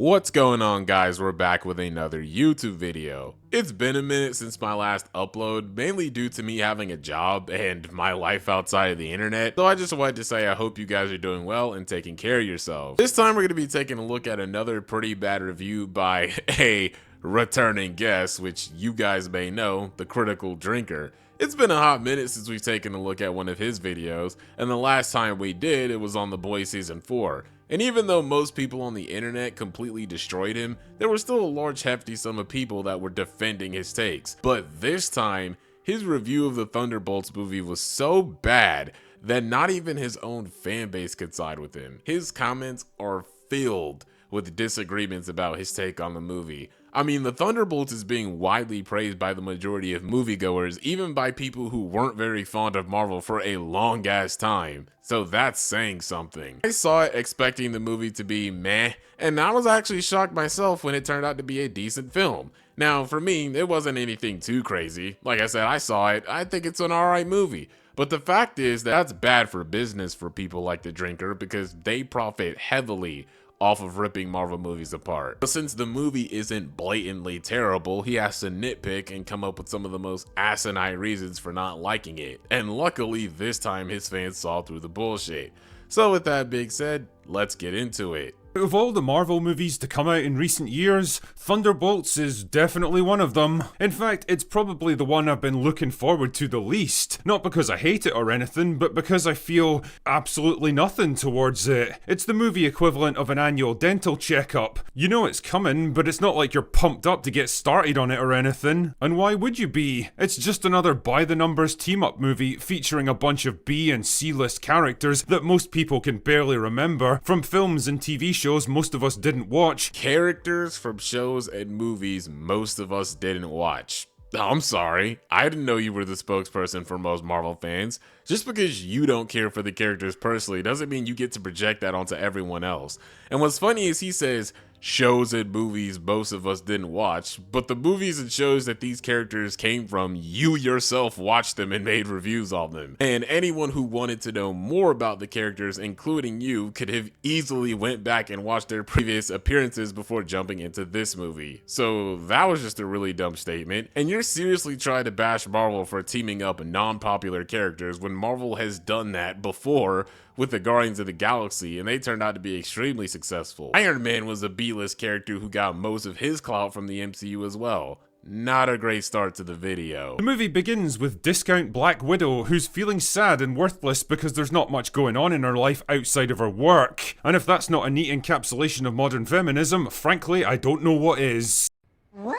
What's going on, guys? We're back with another YouTube video. It's been a minute since my last upload, mainly due to me having a job and my life outside of the internet, so I just wanted to say I hope you guys are doing well and taking care of yourselves. This time we're going to be taking a look at another pretty bad review by a returning guest, which you guys may know, the Critical Drinker. It's been a hot minute since we've taken a look at one of his videos, and the last time we did, it was on The Boys Season 4. And even though most people on the internet completely destroyed him, there was still a large hefty sum of people that were defending his takes. But this time, his review of the Thunderbolts movie was so bad that not even his own fan base could side with him. His comments are filled with disagreements about his take on the movie. I mean, the Thunderbolts is being widely praised by the majority of moviegoers, even by people who weren't very fond of Marvel for a long ass time. So that's saying something. I saw it expecting the movie to be meh, and I was actually shocked myself when it turned out to be a decent film. Now, for me, it wasn't anything too crazy. Like I said, I saw it. I think it's an alright movie. But the fact is that's bad for business for people like the Drinker because they profit heavily off of ripping Marvel movies apart. But since the movie isn't blatantly terrible, he has to nitpick and come up with some of the most asinine reasons for not liking it. And luckily, this time his fans saw through the bullshit. So with that being said, let's get into it. Out of all the Marvel movies to come out in recent years, Thunderbolts is definitely one of them. In fact, it's probably the one I've been looking forward to the least. Not because I hate it or anything, but because I feel absolutely nothing towards it. It's the movie equivalent of an annual dental checkup. You know it's coming, but it's not like you're pumped up to get started on it or anything. And why would you be? It's just another by-the-numbers team-up movie featuring a bunch of B and C-list characters that most people can barely remember from films and TV shows most of us didn't watch. Characters from shows and movies most of us didn't watch. I'm sorry, I didn't know you were the spokesperson for most Marvel fans. Just because you don't care for the characters personally doesn't mean you get to project that onto everyone else. And what's funny is he says, shows and movies most of us didn't watch, but the movies and shows that these characters came from, you yourself watched them and made reviews on them. And anyone who wanted to know more about the characters, including you, could have easily went back and watched their previous appearances before jumping into this movie. So that was just a really dumb statement. And you're seriously trying to bash Marvel for teaming up non-popular characters when Marvel has done that before with the Guardians of the Galaxy, and they turned out to be extremely successful. Iron Man was a B-list character who got most of his clout from the MCU as well. Not a great start to the video. The movie begins with discount Black Widow, who's feeling sad and worthless because there's not much going on in her life outside of her work. And if that's not a neat encapsulation of modern feminism, frankly, I don't know what is. What?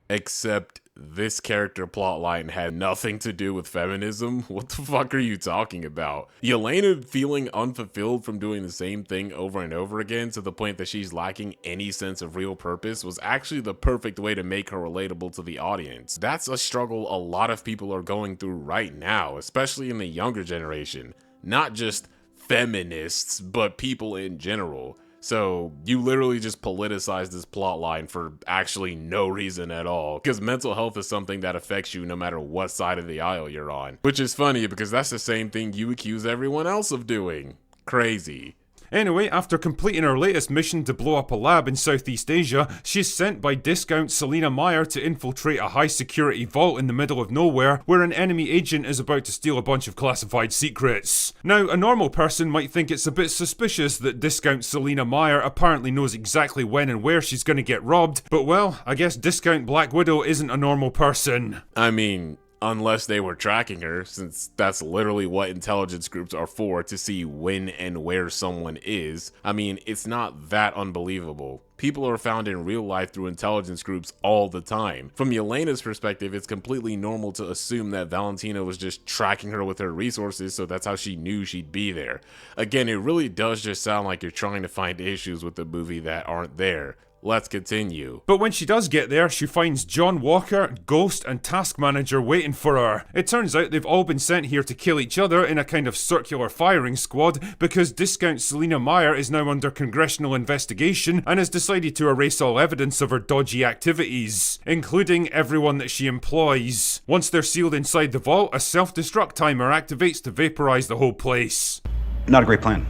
Except this character plotline had nothing to do with feminism. What the fuck are you talking about? Yolena feeling unfulfilled from doing the same thing over and over again to the point that she's lacking any sense of real purpose was actually the perfect way to make her relatable to the audience. That's a struggle a lot of people are going through right now, especially in the younger generation. Not just feminists, but people in general. So you literally just politicize this plotline for actually no reason at all, because mental health is something that affects you no matter what side of the aisle you're on. Which is funny because that's the same thing you accuse everyone else of doing. Crazy. Anyway, after completing her latest mission to blow up a lab in Southeast Asia, she's sent by discount Selena Meyer to infiltrate a high-security vault in the middle of nowhere where an enemy agent is about to steal a bunch of classified secrets. Now, a normal person might think it's a bit suspicious that discount Selena Meyer apparently knows exactly when and where she's gonna get robbed, but well, I guess discount Black Widow isn't a normal person. I mean, unless they were tracking her, since that's literally what intelligence groups are for, to see when and where someone is. I mean, it's not that unbelievable. People are found in real life through intelligence groups all the time. From Yelena's perspective, it's completely normal to assume that Valentina was just tracking her with her resources, so that's how she knew she'd be there. Again, it really does just sound like you're trying to find issues with the movie that aren't there. Let's continue. But when she does get there, she finds John Walker, Ghost, and Task Manager waiting for her. It turns out they've all been sent here to kill each other in a kind of circular firing squad because discount Selena Meyer is now under congressional investigation and has decided to erase all evidence of her dodgy activities, including everyone that she employs. Once they're sealed inside the vault, a self-destruct timer activates to vaporize the whole place. Not a great plan.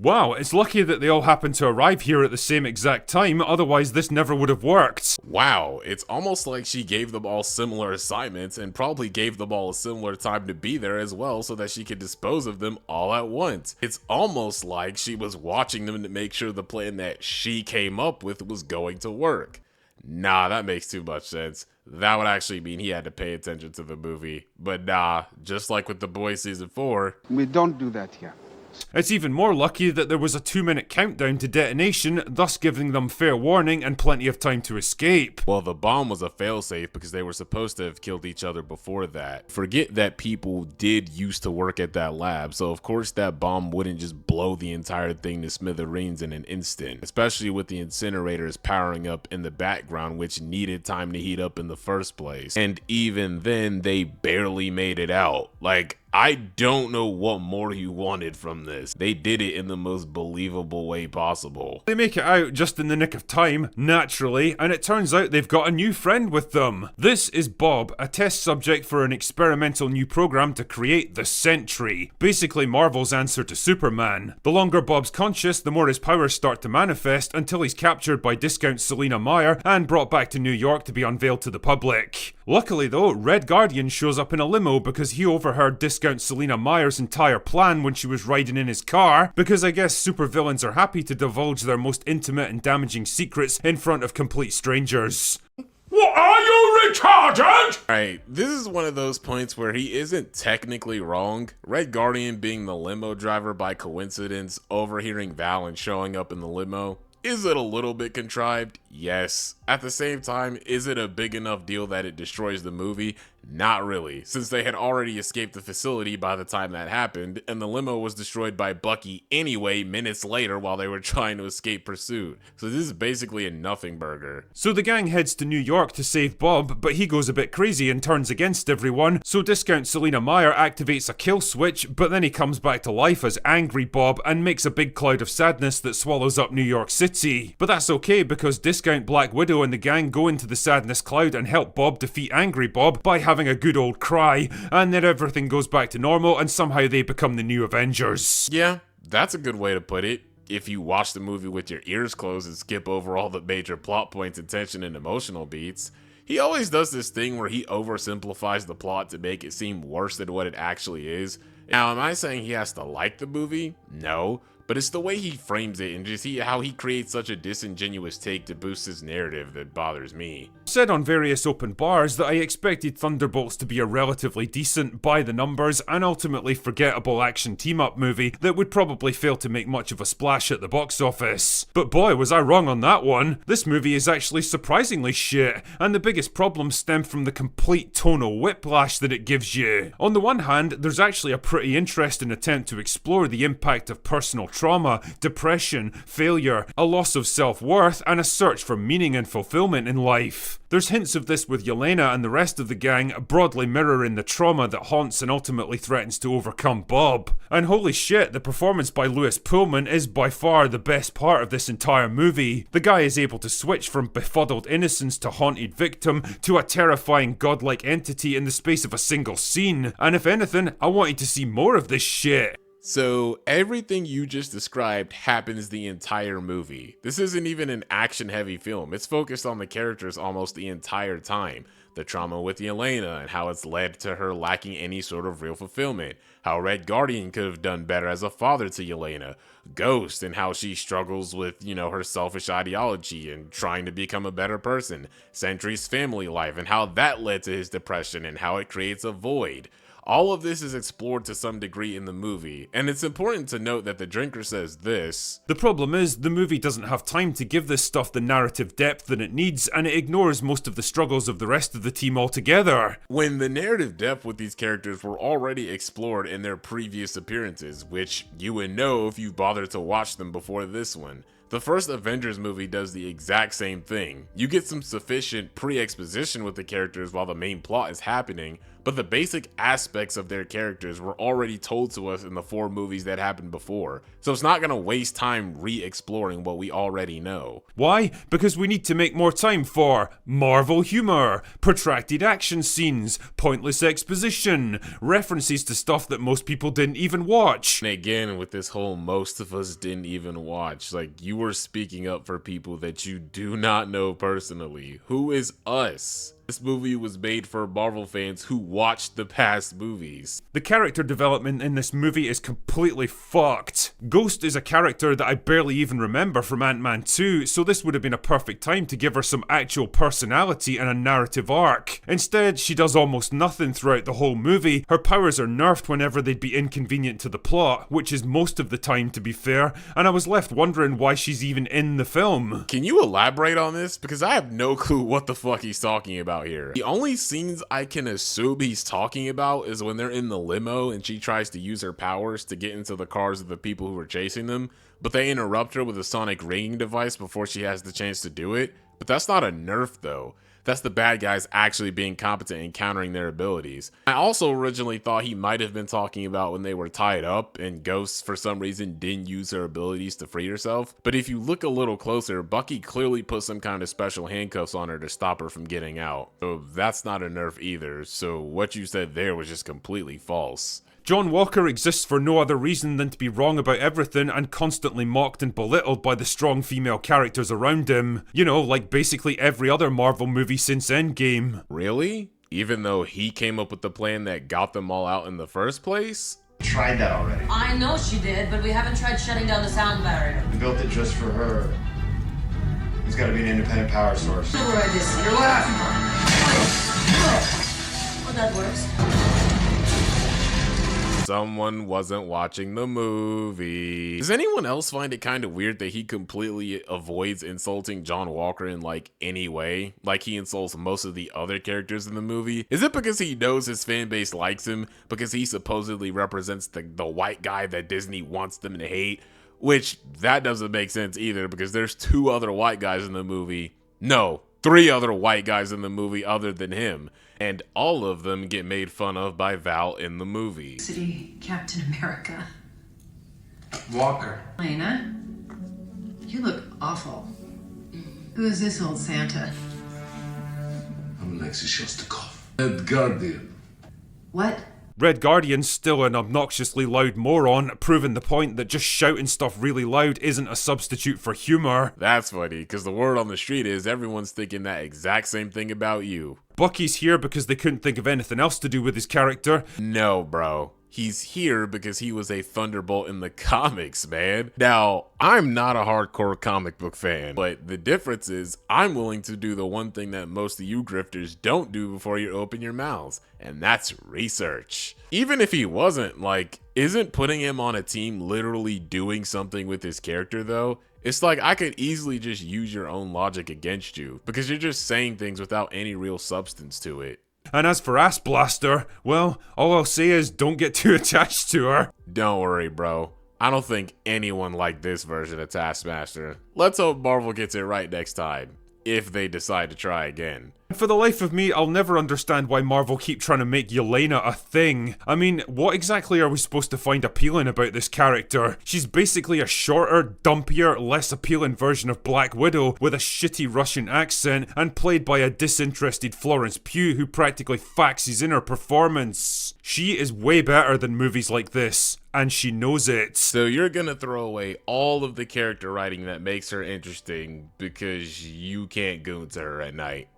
Wow, it's lucky that they all happened to arrive here at the same exact time, otherwise this never would have worked. Wow, it's almost like she gave them all similar assignments and probably gave them all a similar time to be there as well so that she could dispose of them all at once. It's almost like she was watching them to make sure the plan that she came up with was going to work. Nah, that makes too much sense. That would actually mean he had to pay attention to the movie. But nah, just like with The Boys Season 4. We don't do that here. It's even more lucky that there was a 2-minute countdown to detonation, thus giving them fair warning and plenty of time to escape. Well, the bomb was a failsafe because they were supposed to have killed each other before that. Forget that people did used to work at that lab, so of course that bomb wouldn't just blow the entire thing to smithereens in an instant, especially with the incinerators powering up in the background, which needed time to heat up in the first place. And even then, they barely made it out. Like, I don't know what more you wanted from this. They did it in the most believable way possible. They make it out just in the nick of time, naturally, and it turns out they've got a new friend with them. This is Bob, a test subject for an experimental new program to create the Sentry, basically Marvel's answer to Superman. The longer Bob's conscious, the more his powers start to manifest until he's captured by discount Selena Meyer and brought back to New York to be unveiled to the public. Luckily though, Red Guardian shows up in a limo because he overheard discount Selena Meyer's entire plan when she was riding in his car, because I guess supervillains are happy to divulge their most intimate and damaging secrets in front of complete strangers. What, are you retarded? Alright, this is one of those points where he isn't technically wrong. Red Guardian being the limo driver by coincidence, overhearing Val and showing up in the limo. Is it a little bit contrived? Yes. At the same time, is it a big enough deal that it destroys the movie? Not really, since they had already escaped the facility by the time that happened, and the limo was destroyed by Bucky anyway minutes later while they were trying to escape pursuit. So this is basically a nothing burger. So the gang heads to New York to save Bob, but he goes a bit crazy and turns against everyone, so discount Selena Meyer activates a kill switch, but then he comes back to life as Angry Bob and makes a big cloud of sadness that swallows up New York City. But that's okay because discount Black Widow and the gang go into the sadness cloud and help Bob defeat Angry Bob by having a good old cry, and then everything goes back to normal and somehow they become the new Avengers. Yeah, that's a good way to put it. If you watch the movie with your ears closed and skip over all the major plot points and tension and emotional beats. He always does this thing where he oversimplifies the plot to make it seem worse than what it actually is. Now, am I saying he has to like the movie? No. But it's the way he frames it and just how he creates such a disingenuous take to boost his narrative that bothers me. Said on various open bars that I expected Thunderbolts to be a relatively decent, by the numbers, and ultimately forgettable action team-up movie that would probably fail to make much of a splash at the box office. But boy, was I wrong on that one. This movie is actually surprisingly shit, and the biggest problems stem from the complete tonal whiplash that it gives you. On the one hand, there's actually a pretty interesting attempt to explore the impact of personal trauma, depression, failure, a loss of self-worth, and a search for meaning and fulfillment in life. There's hints of this with Yolena and the rest of the gang, broadly mirroring the trauma that haunts and ultimately threatens to overcome Bob. And holy shit, the performance by Lewis Pullman is by far the best part of this entire movie. The guy is able to switch from befuddled innocence to haunted victim to a terrifying godlike entity in the space of a single scene. And if anything, I wanted to see more of this shit. So everything you just described happens the entire movie. This isn't even an action-heavy film. It's focused on the characters almost the entire time. The trauma with Yolena and how it's led to her lacking any sort of real fulfillment. How Red Guardian could have done better as a father to Yolena. Ghost and how she struggles with, her selfish ideology and trying to become a better person. Sentry's family life and how that led to his depression and how it creates a void. All of this is explored to some degree in the movie, and it's important to note that the drinker says this. The problem is, the movie doesn't have time to give this stuff the narrative depth that it needs, and it ignores most of the struggles of the rest of the team altogether. When the narrative depth with these characters were already explored in their previous appearances, which you would know if you bothered to watch them before this one. The first Avengers movie does the exact same thing. You get some sufficient pre-exposition with the characters while the main plot is happening, but the basic aspects of their characters were already told to us in the 4 movies that happened before, so it's not gonna waste time re-exploring what we already know. Why? Because we need to make more time for Marvel humor, protracted action scenes, pointless exposition, references to stuff that most people didn't even watch. And again, with this whole most of us didn't even watch, like, you were speaking up for people that you do not know personally. Who is us? This movie was made for Marvel fans who watched the past movies. The character development in this movie is completely fucked. Ghost is a character that I barely even remember from Ant-Man 2, so this would have been a perfect time to give her some actual personality and a narrative arc. Instead, she does almost nothing throughout the whole movie. Her powers are nerfed whenever they'd be inconvenient to the plot, which is most of the time to be fair, and I was left wondering why she's even in the film. Can you elaborate on this? Because I have no clue what the fuck he's talking about here. The only scenes I can assume he's talking about is when they're in the limo and she tries to use her powers to get into the cars of the people who are chasing them, but they interrupt her with a sonic ringing device before she has the chance to do it. But that's not a nerf though. That's the bad guys actually being competent in countering their abilities. I also originally thought he might have been talking about when they were tied up and Ghost for some reason didn't use her abilities to free herself. But if you look a little closer, Bucky clearly put some kind of special handcuffs on her to stop her from getting out. So that's not a nerf either. So what you said there was just completely false. John Walker exists for no other reason than to be wrong about everything and constantly mocked and belittled by the strong female characters around him. You know, like basically every other Marvel movie since Endgame. Really? Even though he came up with the plan that got them all out in the first place? Tried that already. I know she did, but we haven't tried shutting down the sound barrier. We built it just for her. There's gotta be an independent power source. You're laughing. Well, that works. Someone wasn't watching the movie. Does anyone else find it kind of weird that he completely avoids insulting John Walker in like any way? Like he insults most of the other characters in the movie? Is it because he knows his fan base likes him? Because he supposedly represents the white guy that Disney wants them to hate? Which, that doesn't make sense either because there's 2 other white guys in the movie. No, 3 other white guys in the movie other than him. And all of them get made fun of by Val in the movie. City Captain America. Walker. Yolena, you look awful. Who is this old Santa? I'm Alexei Shostakov, Red Guardian. What? Red Guardian's still an obnoxiously loud moron, proving the point that just shouting stuff really loud isn't a substitute for humor. That's funny, because the word on the street is everyone's thinking that exact same thing about you. Bucky's here because they couldn't think of anything else to do with his character. No, bro. He's here because he was a Thunderbolt in the comics, man. Now, I'm not a hardcore comic book fan, but the difference is I'm willing to do the one thing that most of you grifters don't do before you open your mouths, and that's research. Even if he wasn't, like, isn't putting him on a team literally doing something with his character, though? It's like I could easily just use your own logic against you, because you're just saying things without any real substance to it. And as for Ass Blaster, well, all I'll say is don't get too attached to her. Don't worry, bro. I don't think anyone liked this version of Taskmaster. Let's hope Marvel gets it right next time, if they decide to try again. For the life of me, I'll never understand why Marvel keep trying to make Yolena a thing. I mean, what exactly are we supposed to find appealing about this character? She's basically a shorter, dumpier, less appealing version of Black Widow with a shitty Russian accent and played by a disinterested Florence Pugh who practically faxes in her performance. She is way better than movies like this, and she knows it. So you're gonna throw away all of the character writing that makes her interesting because you can't go to her at night.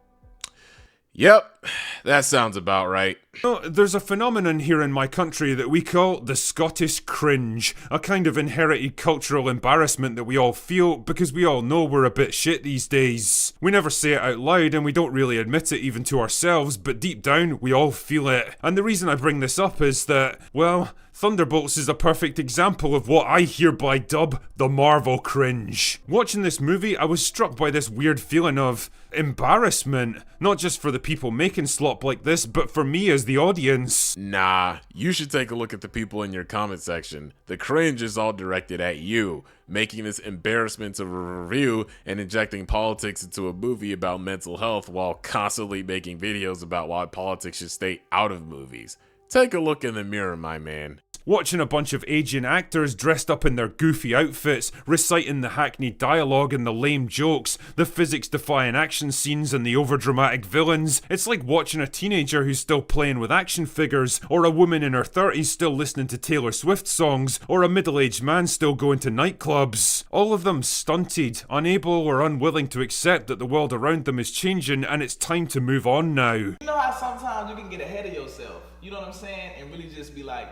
Yep, that sounds about right. There's a phenomenon here in my country that we call the Scottish cringe, a kind of inherited cultural embarrassment that we all feel because we all know we're a bit shit these days. We never say it out loud and we don't really admit it even to ourselves, but deep down we all feel it. And the reason I bring this up is that, well, Thunderbolts is a perfect example of what I hereby dub the Marvel cringe. Watching this movie, I was struck by this weird feeling of embarrassment, not just for the people making slop like this, but for me as the audience. Nah, you should take a look at the people in your comment section. The cringe is all directed at you, making this embarrassment of a review and injecting politics into a movie about mental health while constantly making videos about why politics should stay out of movies. Take a look in the mirror, my man. Watching a bunch of aging actors dressed up in their goofy outfits, reciting the hackneyed dialogue and the lame jokes, the physics-defying action scenes and the overdramatic villains, it's like watching a teenager who's still playing with action figures, or a woman in her 30s still listening to Taylor Swift songs, or a middle-aged man still going to nightclubs. All of them stunted, unable or unwilling to accept that the world around them is changing and it's time to move on now. You know how sometimes you can get ahead of yourself, you know what I'm saying, and really just be like,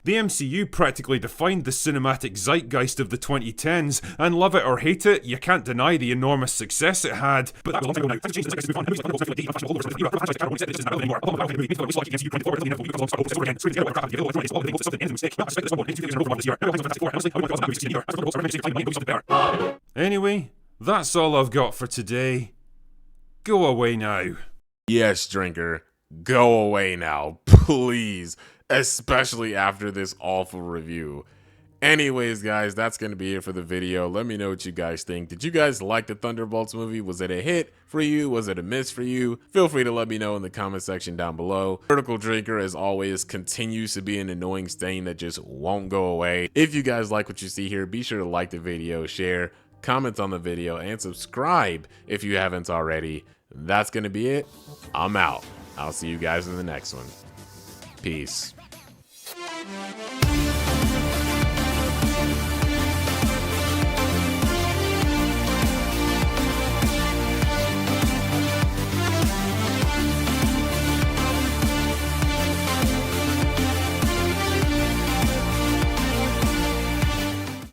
The MCU practically defined the cinematic zeitgeist of the 2010s, and love it or hate it, you can't deny the enormous success it had. But that was a long time ago now. Time to change the zeitgeist to move on. Movies like Thunderbolts, like the whole version of the franchise, can't this is not relevant anymore. Although I don't think the movie like the MCU trying to forward, we because I'm so again, straight together, crap, the other all the things something mistake. Not expect this one, 2 years in a row this year. Honestly, I wouldn't movies in a year. Thunderbolts are movies better. Anyway, that's all I've got for today. Go away now. Yes, drinker, go away now, please, especially after this awful review. Anyways, guys, that's going to be it for the video. Let me know what you guys think. Did you guys like the Thunderbolts movie? Was it a hit for you? Was it a miss for you? Feel free to let me know in the comment section down below. Critical Drinker, as always, continues to be an annoying stain that just won't go away. If you guys like what you see here, be sure to like the video, share, comment on the video, and subscribe if you haven't already. That's going to be it. I'm out. I'll see you guys in the next one. Peace.